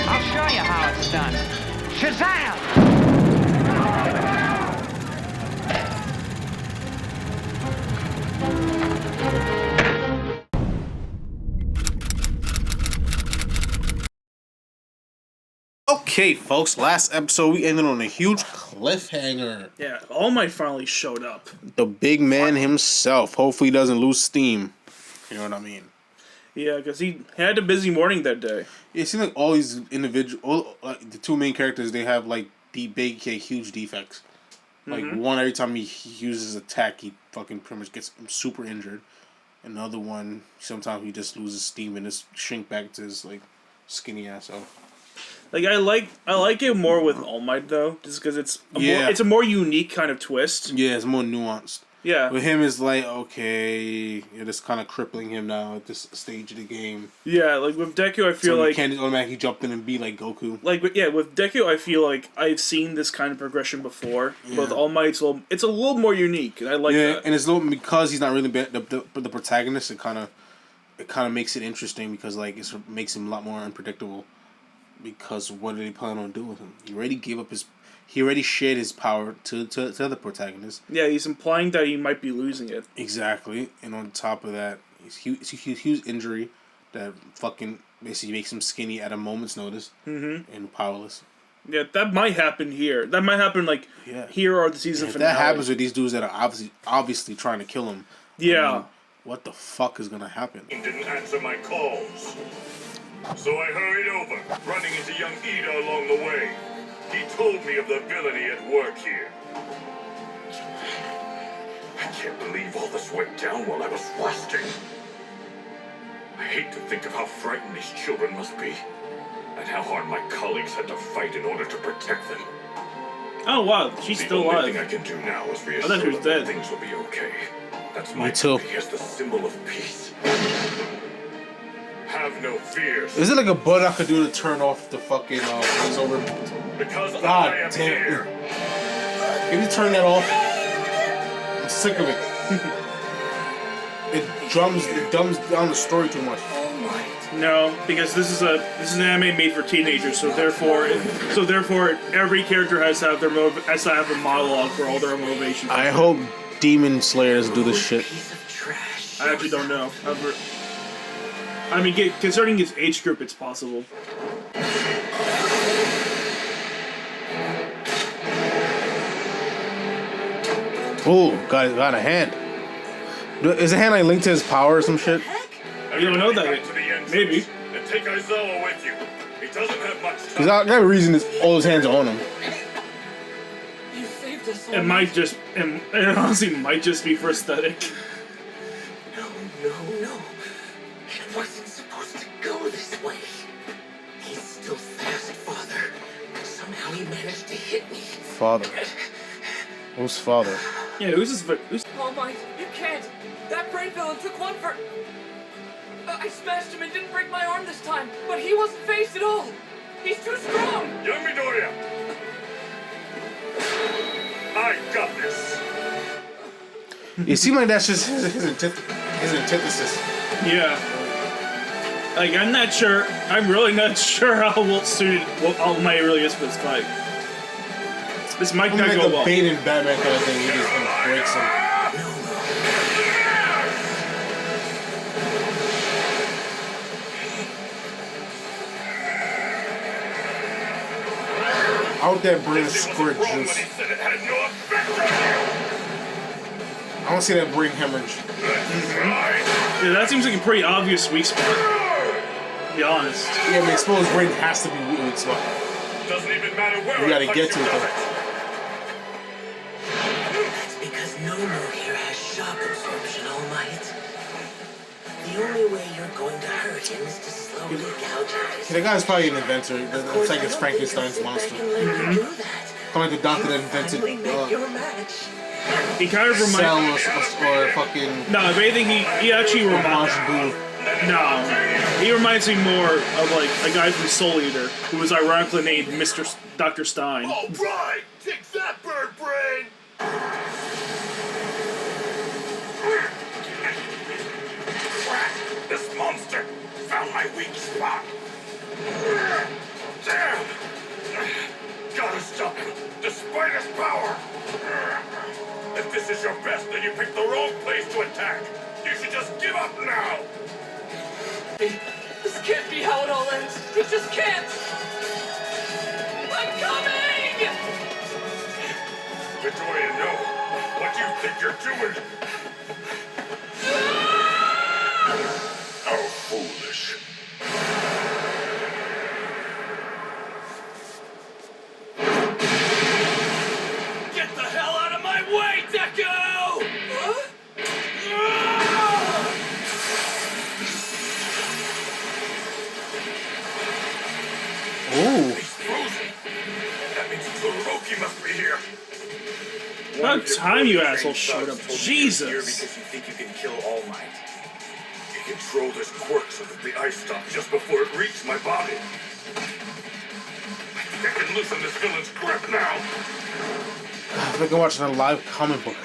I'll show you how it's done. Shazam! Okay, folks, last episode we ended on a huge cliffhanger. Yeah, All Might finally showed up. The big man himself. Hopefully he doesn't lose steam. You know what I mean? Yeah, because he had a busy morning that day. It seems like all these individual, the two main characters, they have like huge defects. Like one, every time he uses attack, he fucking pretty much gets super injured. Another one, sometimes he just loses steam and just shrink back to his like skinny ass self. Like I like it more with All Might though, just because it's a more unique kind of twist. Yeah, it's more nuanced. Yeah. With him, it's like, okay, you're just kind of crippling him now at this stage of the game. Yeah, like with Deku, I feel so like you can't just automatically jump in and be like Goku. Like with Deku, I feel like I've seen this kind of progression before. Yeah. But with All Might, it's a little more unique, and I like that. And it's a little because he's not really the protagonist. It kind of makes it interesting because like it makes him a lot more unpredictable. Because what did he plan on doing with him? He already gave up his. He already shared his power to the protagonist. Yeah, he's implying that he might be losing it. Exactly, and on top of that, it's huge injury that fucking basically makes him skinny at a moment's notice and powerless. Yeah, that might happen here. That might happen here or the season if finale. That happens with these dudes that are obviously trying to kill him. Yeah. I mean, what the fuck is gonna happen? He didn't answer my calls, so I hurried over, running into young Ida along the way. He told me of the villainy at work here. I can't believe all this went down while I was fasting. I hate to think of how frightened these children must be, and how hard my colleagues had to fight in order to protect them. Oh wow, she's still alive. The only thing I can do now is reassure them that things will be okay. That's my duty as the symbol of peace. Have no fears. Is it like a button I could do to turn off the fucking voice over? Because I am here. Can you turn that off? I'm sick of it. It dumbs down the story too much. No, because this is an anime made for teenagers, so therefore every character has to have a monologue for all their motivations. I hope Demon Slayers do this shit. I actually don't know. I mean, concerning its age group, it's possible. Oh, got a hand. Is the hand like linked to his power or some shit? You don't know that. Maybe. And take Aizawa with you. He doesn't have much time. Because I got a reason all his hands are on him. You saved us all. It might just, it honestly might just be for aesthetic. No. It wasn't supposed to go this way. He's still fast, Father. Somehow he managed to hit me. Father. Who's father? Yeah, who's this? All Might, you can't. That brain villain took one for... I smashed him and didn't break my arm this time, but he wasn't phased at all. He's too strong. Young Midoriya. I got this. It seems like that's just his antithesis. Yeah. Like, I'm really not sure how well suited All Might really is for this fight. This might not go well. Bane and Batman kind of thing, he just kind of breaks him. Out that brain squirt juice. I don't see that brain hemorrhage. Yeah, that seems like a pretty obvious weak spot. To be honest. Yeah, but exposed brain has to be weak spot. Doesn't even matter where you gotta get to it though. That's because no here has shock absorption, All Might. The only way you're going to hurt him is to slowly gouge out. The guy's probably an inventor. It's like it's Frankenstein's monster. Kind of like the doctor that invented he kind of reminds or fucking. No, if anything, he actually reminds. No, he reminds me more of like a guy from Soul Eater who was ironically named Dr. Stein. All right, take that, bird brain. my weak spot. Damn! Gotta stop him, despite his power. If this is your best, then you picked the wrong place to attack. You should just give up now. This can't be how it all ends. It just can't. I'm coming! Victoria, no. What do you think you're doing? How foolish. Get the hell out of my way, Deku! Huh? Ooh. He's frozen. That means Todoroki must be here. About time you assholes showed up. Jesus. Because you think you can kill All Might. You control this quirk so that the ice stops just before it reaches my body. I think I can loosen this villain's grip now. I think I'm watching a live comic book.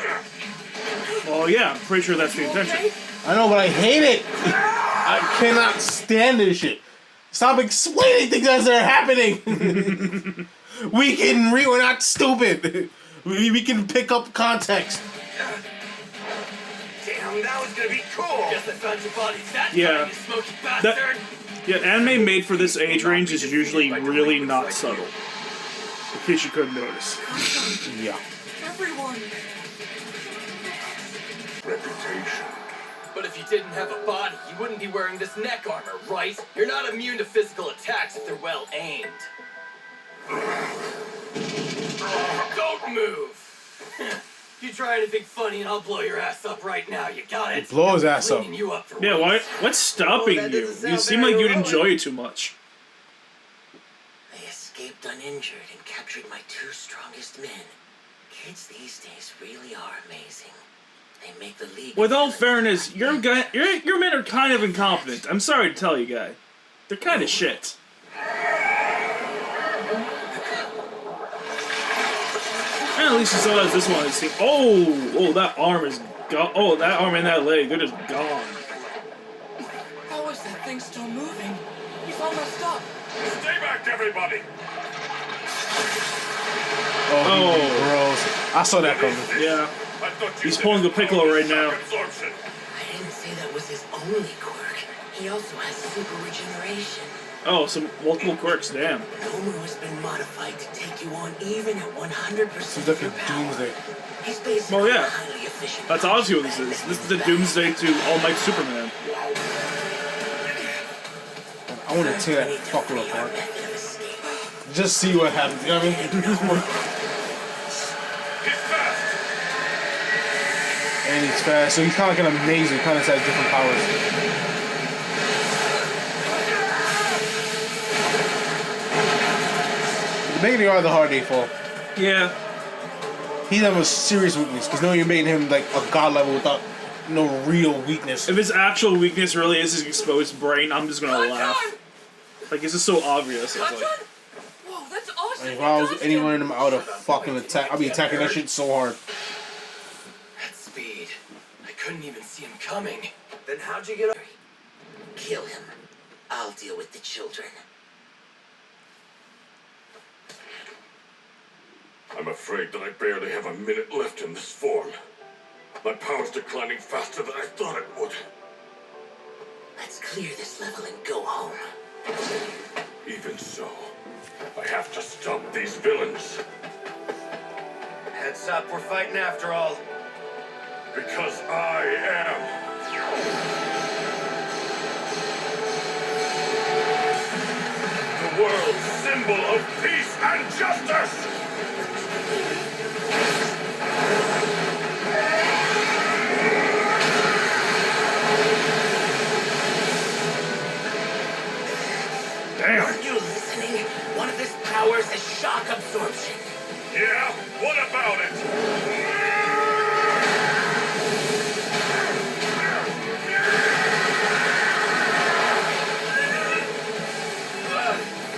Well, yeah, I'm pretty sure that's the You intention. okay? I know, but I hate it. I cannot stand this shit. Stop explaining things as they're happening. We're not stupid. We can pick up context. Damn, that was gonna be cool. Guess I found your body that Yeah. time, you smoky bastard! Yeah, anime made for this age range is usually really not subtle. In case you couldn't notice. Yeah. Everyone! Reputation. But if you didn't have a body, you wouldn't be wearing this neck armor, right? You're not immune to physical attacks if they're well aimed. Don't move! You try anything funny and I'll blow your ass up right now, you got it? Blow his ass up. Cleaning you up for Yeah, once. what's stopping Oh, that you? doesn't sound You seem very like you'd heroic. enjoy it too much. I escaped uninjured and captured my 2 strongest men. Kids these days really are amazing. They make the league. With all fairness, your men are kind of incompetent. I'm sorry to tell you, guy. They're kind of shit. And at least you saw as this one is. Oh, that arm is gone. Oh, that arm and that leg, they're just gone. How is that thing still moving? He's all messed up. Stay back, everybody. Oh, gross. I saw that coming. Yeah. I thought you He's said pulling his the Piccolo power was right now. shock absorption. I didn't say that was his only quirk. He also has super regeneration. Oh, some multiple quirks, damn. Nomu has been modified to take you on even at 100% He's of like your a power. doomsday. He's basically Well, yeah. a highly efficient. That's obviously what this is. This is the Doomsday to All Might Superman. I want to tear that fucker apart. Just see what happens. You know what I mean? He's fast. And he's fast, so he's kind of like an amazing. Kind of has different powers. The bigger they are, the harder they fall. Yeah. He has a serious weakness because you're making him like a god level without no real weakness. If his actual weakness really is his exposed brain, I'm just gonna laugh. Kanchan! Like, it's just so obvious. It's like, Kanchan? Whoa, that's awesome! If you I was dodged anyone him. of them, I would have fucking attack. I'd be attacking that shit so hard. That speed. I couldn't even see him coming. Then how'd you get up? Kill him. I'll deal with the children. I'm afraid that I barely have a minute left in this form. My power's declining faster than I thought it would. Let's clear this level and go home. Even so, I have to stop these villains. Heads up, we're fighting after all. Because I am the world's symbol of peace and justice! damn. Aren't you listening? One of his powers is shock absorption. Yeah? What about it?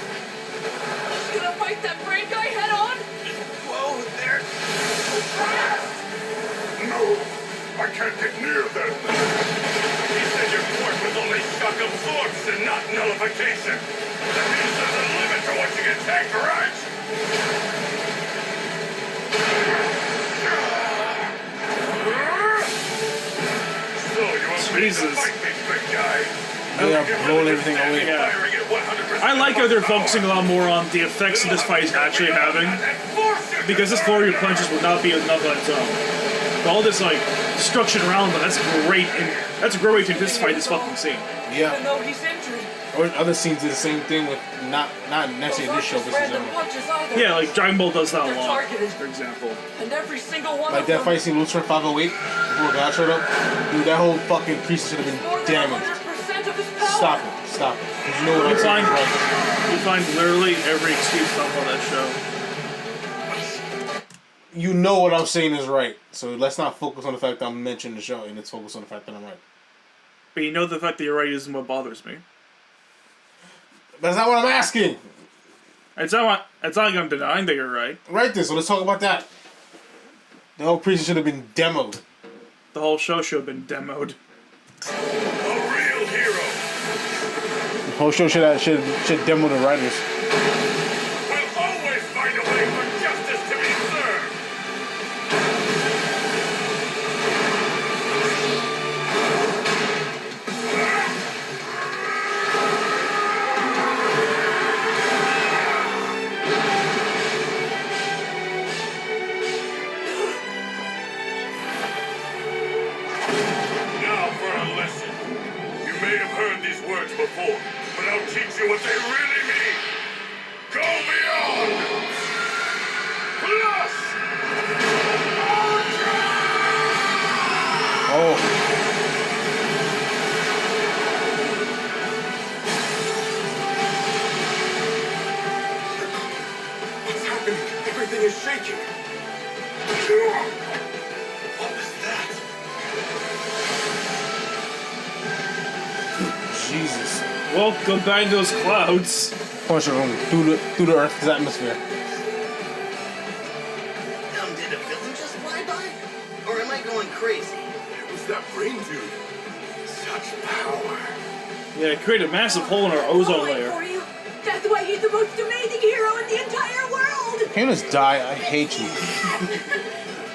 He's gonna fight that brain guy head on? Whoa, there nullification. That means there's a limit to what you can take, right? So you agreed to Jesus. fight me, big guy. Yeah, blowing everything away. Yeah. Firing at 100%. I like how they're focusing a lot more on the effects that this fight is actually having, because this flurry of punches would not be enough on its own. But all this like destruction around them, that's great, and that's a great way to anticipate this fucking scene. Even Yeah. though he's injured. Or other scenes do the same thing with not necessarily Those this show, aren't but just in random general. punches either. Yeah, like Dragon Ball does that a They're lot, targeted. for example. And every single one Like of that them fight scene Lucifer 508 before God showed up. Dude, that whole fucking piece should have is more been than damaged. 100% of his power. Stop it. Stop it. 'Cause you know what You I'm saying find, is right. you find literally every excuse to talk about that show. You know what I'm saying is right. So let's not focus on the fact that I'm mentioning the show, and let's focus on the fact that I'm right. But you know the fact that you're right isn't what bothers me. That's not what I'm asking. It's not like I'm denying that you're right. Right then, so let's talk about that. The whole precinct should have been demoed. The whole show should have been demoed. A real hero The whole show should demo the writers. will always find a way for justice to be served. Now for a lesson. You may have heard these words before, but I'll teach you what they really mean. Go beyond! Plus! Oh, What's happening? Everything is shaking. What was that? Jesus. Well, go behind those clouds. Punch it through the Earth's atmosphere. Did a villain just fly by? Or am I going crazy? It was that brain dude. Such power. Yeah, it created a massive hole in our ozone layer. For you. That's why he's the most amazing hero in the entire world. Can't just die. I hate you.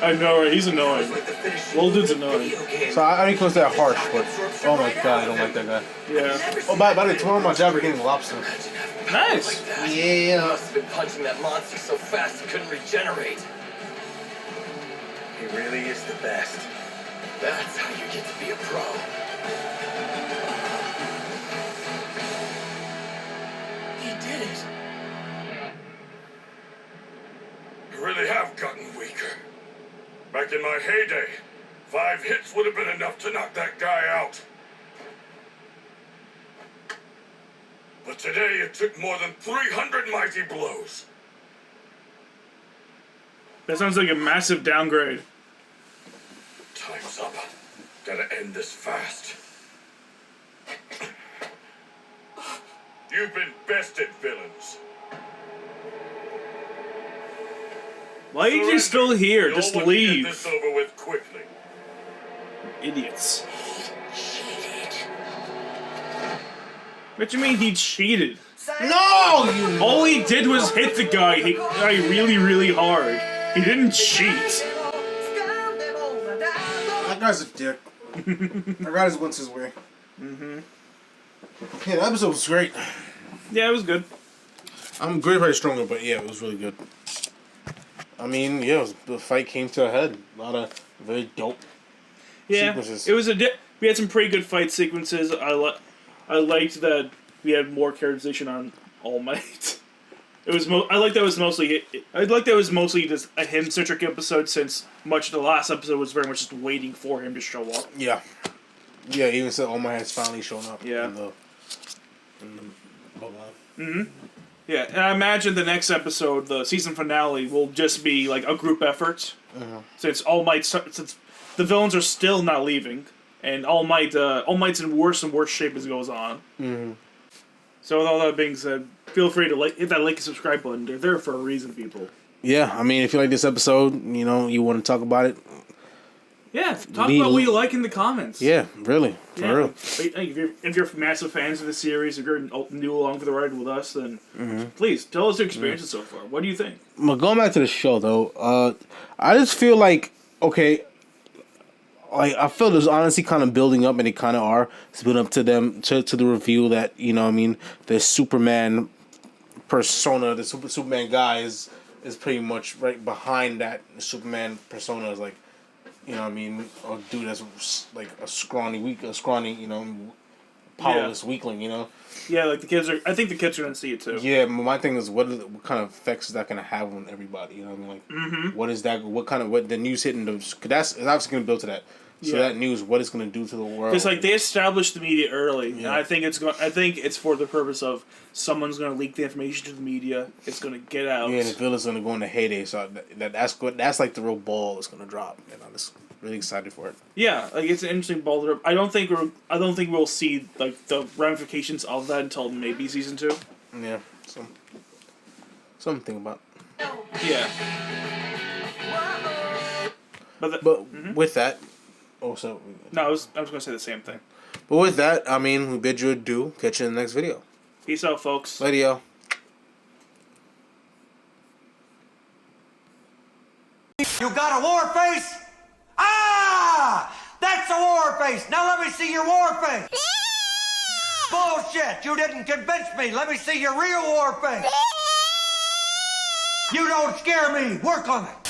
I know, right? He's annoying. Like the finish Little dude's annoying. video game. So I didn't close that harsh, but oh my god, I don't like that guy. Yeah. Oh, by the way, tomorrow my job we're getting lobster. Nice. He must have been punching that monster so fast he couldn't regenerate. He really is the best. That's how you get to be a pro. He did it. You really have gotten weaker. Back in my heyday, 5 hits would have been enough to knock that guy out. But today it took more than 300 mighty blows. That sounds like a massive downgrade. Time's up. Gotta end this fast. You've been bested, villains. Why are you still here? You'll Just want to get leave. this over with quickly. Idiots. Cheated. What do you mean he cheated? No, you. All he did was hit the guy really, really hard. He didn't cheat. That guy's a dick. That guy just wants his way. Mm-hmm. Yeah, the episode was great. Yeah, it was good. I'm great, very stronger, but yeah, it was really good. I mean, yeah, the fight came to a head. A lot of very dope Yeah, sequences. it was we had some pretty good fight sequences. I liked that we had more characterization on All Might. It was I like that it was mostly just a him centric episode, since much of the last episode was very much just waiting for him to show up. Yeah. Yeah, even said All Might has finally shown up. Yeah. In the bloodline. Yeah, and I imagine the next episode, the season finale, will just be like a group effort. Since since the villains are still not leaving, and All Might's in worse and worse shape as it goes on. So with all that being said, feel free to hit that like and subscribe button. They're there for a reason, people. Yeah, I mean, if you like this episode, you know, you want to talk about it, Yeah, talk Leave- about what you like in the comments. Yeah, really, for Yeah. real. If you're massive fans of the series, if you're new along for the ride with us, then please tell us your experiences so far. What do you think? But going back to the show though, I just feel like okay, like I feel there's honestly kind of building up, and they kind of are. It's building up to them to the reveal that you know what I mean the Superman persona, the Superman guy is pretty much right behind that Superman persona is like. You know what I mean? A dude that's like a scrawny, you know, powerless weakling, you know? Yeah, like the kids are. I think the kids are gonna see it too. Yeah, my thing is what kind of effects is that gonna have on everybody? You know what I mean? Like, what is that? What the news hitting the? Cause that's obviously gonna build to that. So that news, what it's gonna do to the world? Because like they established the media early, and Yeah. I think it's for the purpose of someone's gonna leak the information to the media. It's gonna get out. Yeah, and the villain's gonna go into heyday. So that's like the real ball that's gonna drop, and I'm just really excited for it. Yeah, like it's an interesting ball to drop. I don't think we'll see like the ramifications of that until maybe season 2. Yeah, so something to think about. Yeah. But With that, also. no, I was gonna say the same thing. But with that, I mean, we bid you adieu. Catch you in the next video. Peace out, folks. Later, y'all. You got a war face? Ah! That's a war face! Now let me see your war face! Bullshit! You didn't convince me! Let me see your real war face! You don't scare me! Work on it!